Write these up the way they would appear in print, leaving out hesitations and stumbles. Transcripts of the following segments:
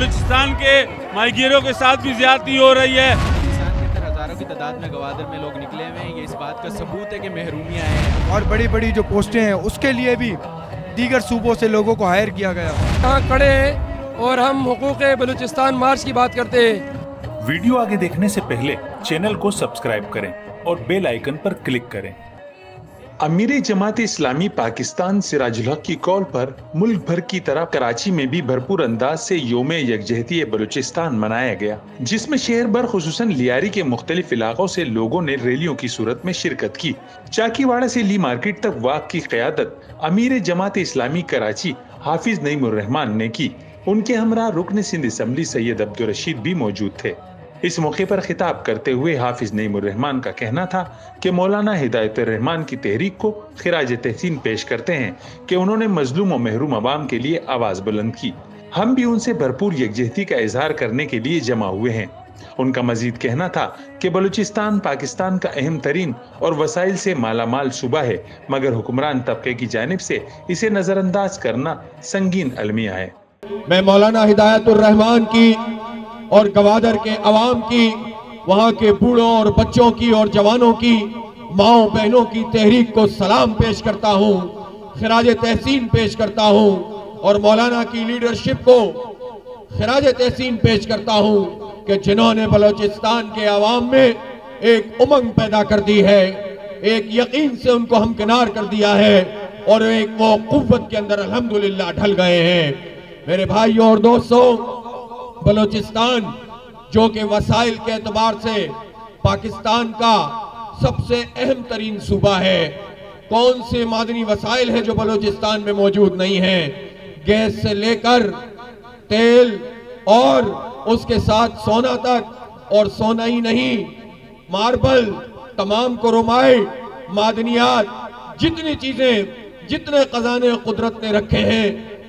बलूचिस्तान के माहीगीरों के साथ भी ज्यादती हो रही है। पाकिस्तान के अंदर हजारों की तादाद में गवादर में लोग निकले हुए हैं, ये इस बात का सबूत है कि महरूमियाँ हैं। और बड़ी बड़ी जो पोस्टें हैं उसके लिए भी दीगर सूबों से लोगों को हायर किया गया। यहाँ खड़े हैं और हम हुकूक बलूचिस्तान मार्च की बात करते हैं। वीडियो आगे देखने से पहले चैनल को सब्सक्राइब करें और बेल आइकन पर क्लिक करें। अमीर जमात इस्लामी पाकिस्तान सिराजुल हक की कॉल पर मुल्क भर की तरह कराची में भी भरपूर अंदाज से योम यकजहती बलूचिस्तान मनाया गया, जिसमें शहर भर खुसूसन लियारी के मुख्तलिफ इलाकों से लोगों ने रैलियों की सूरत में शिरकत की। चाकीवाड़ा से ली मार्केट तक वाक की क़यादत अमीर जमात इस्लामी कराची हाफिज नईमुर रहमान ने की। उनके हमरा रुकन सिंध असम्बली सैयद अब्दुल रशीद भी मौजूद थे। इस मौके पर खिताब करते हुए हाफिज नईमुर रहमान का कहना था कि मौलाना हिदायतुर रहमान की तहरीक को खिराज तहसीन पेश करते हैं कि उन्होंने मजलूम और महरूम अवाम के लिए आवाज बुलंद की। हम भी उनसे भरपूर यकजहती का इजहार करने के लिए जमा हुए हैं। उनका मजीद कहना था कि बलूचिस्तान पाकिस्तान का अहम तरीन और वसाइल से मालामाल सूबा है, मगर हुक्मरान तबके की जानिब से इसे नजरअंदाज करना संगीन अलमिया है। मैं मौलाना हिदायतुर रहमान की और गवादर के अवाम की, वहाँ के बूढ़ों और बच्चों की और जवानों की, माओ बहनों की तहरीक को सलाम पेश करता हूँ, खिराज तहसीन पेश करता हूँ और मौलाना की लीडरशिप को खिराज तहसीन पेश करता हूँ कि जिन्होंने बलूचिस्तान के अवाम में एक उमंग पैदा कर दी है, एक यकीन से उनको हमकिनार कर दिया है और एक वो कुव्वत के अंदर अल्हम्दुलिल्लाह ढल गए हैं। मेरे भाइयों और दोस्तों, बलूचिस्तान जो कि वसाइल के एतबार से पाकिस्तान का सबसे अहम तरीन सूबा है, कौन से मादनी वसाइल है जो बलूचिस्तान में मौजूद नहीं है? गैस से लेकर तेल और उसके साथ सोना तक, और सोना ही नहीं, मार्बल, तमाम क्रोमाइट, मादनियात, जितनी चीजें, जितने खजाने कुदरत ने रखे हैं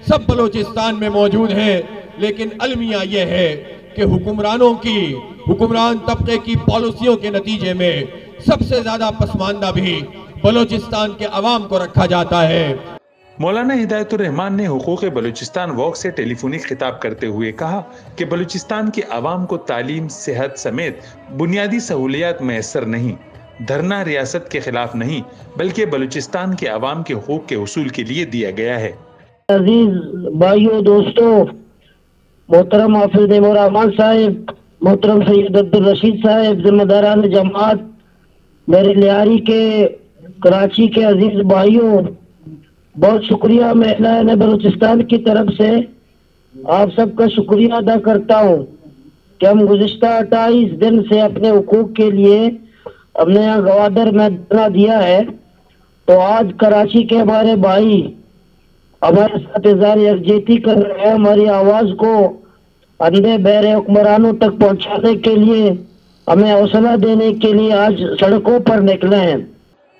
सब बलूचिस्तान में मौजूद हैं। लेकिन अलमिया यह है कि हुक्मरान तबके की पॉलिसियों के नतीजे में सबसे ज्यादा पसमानदा भी बलूचिस्तान के अवाम को रखा जाता है। मौलाना हिदायतुर रहमान ने हुकूक बलूचिस्तान वॉक से टेलीफोनिक खिताब करते हुए कहा कि बलूचिस्तान के अवाम को तालीम, सेहत समेत बुनियादी सहूलियात मैसर नहीं। धरना रियासत के खिलाफ नहीं, बल्कि बलूचिस्तान के अवाम के हुकूक के उसूल के लिए दिया गया है। अजीज भाइयों दोस्तों, मोहतरम हाफिज नईमुर रहमान साहिब, मोहतरम सैयद अब्दुल रशीद साहिब, जिम्मेदारान जमात, मेरे लियारी के कराची के अजीज भाइयों, बहुत शुक्रिया। मैं एलान बलूचिस्तान की तरफ से आप सबका शुक्रिया अदा करता हूँ कि हम गुज़िश्ता 28 दिन से अपने हुकूक के लिए हमने यहाँ गवादर में धरना दिया है। तो आज कराची के हमारे भाई हमारे साथ इज़हार यकजहती कर रहे हैं, हमारी आवाज को अंधे बहरे हुक्मरानों तक पहुंचाने के लिए, हमें हौसला देने के लिए आज सड़कों पर निकले हैं।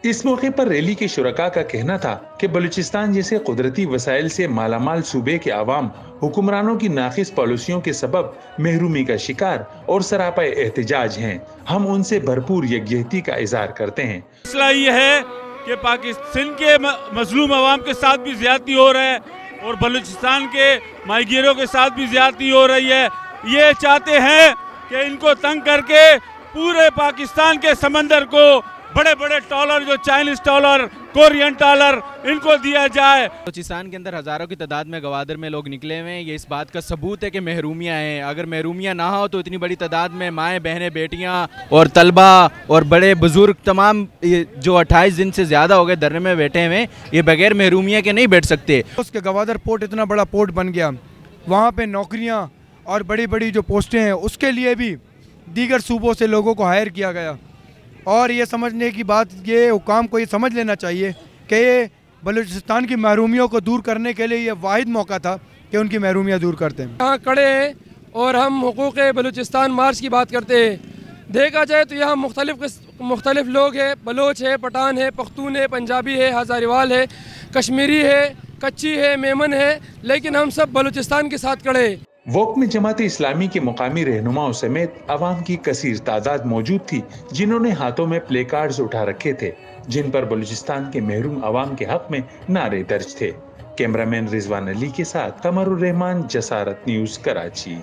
इस मौके पर रैली के शुरका का कहना था कि बलूचिस्तान जैसे कुदरती वसाइल से मालामाल सूबे के अवाम हुक्मरानों की नाकिस पॉलिसियों के सबब महरूमी का शिकार और सरापा एहतजाज हैं। हम उनसे भरपूर यकजहती का इजहार करते हैं। मसला ये है कि पाकिस्तान के मजलूम अवाम के साथ भी ज्यादती हो रहा है और बलूचिस्तान के माहीगीरों के साथ भी ज्यादती हो रही है। ये चाहते हैं कि इनको तंग करके पूरे पाकिस्तान के समंदर को बड़े बड़े डॉलर, जो चाइनीज डॉलर, कोरियन डॉलर, इनको दिया जाए। बलूचिस्तान के अंदर हजारों की तादाद में गवादर में लोग निकले हुए हैं, ये इस बात का सबूत है कि महरूमियाँ हैं। अगर महरूमियाँ ना हो तो इतनी बड़ी तादाद में माएँ, बहनें, बेटियाँ और तलबा और बड़े बुजुर्ग तमाम जो 28 दिन से ज़्यादा हो गए धरने में बैठे हुए, ये बगैर महरूमियाँ के नहीं बैठ सकते। उसके गवादर पोर्ट इतना बड़ा पोर्ट बन गया, वहाँ पे नौकरियाँ और बड़ी बड़ी जो पोस्टें हैं उसके लिए भी दीगर सूबों से लोगों को हायर किया गया। और ये समझने की बात, ये हुकाम को ये समझ लेना चाहिए कि ये बलूचिस्तान की महरूमियों को दूर करने के लिए ये वाहिद मौका था कि उनकी महरूमियाँ दूर करते हैं। यहाँ खड़े हैं और हम हुकूक बलूचिस्तान मार्च की बात करते हैं। देखा जाए तो यहाँ मुख्तलिफ लोग हैं, बलोच है, पठान है, पख्तून है, पंजाबी है, हज़ारीवाल है, कश्मीरी है, कच्ची है, मेमन है, लेकिन हम सब बलूचिस्तान के साथ खड़े हैं। वॉक में जमात इस्लामी के मुकामी रहनुमाओं समेत अवाम की कसीर तादाद मौजूद थी, जिन्होंने हाथों में प्ले कार्ड्स उठा रखे थे, जिन पर बलूचिस्तान के महरूम अवाम के हक में नारे दर्ज थे। कैमरामैन रिजवान अली के साथ कमरुर रहमान, जसारत न्यूज, कराची।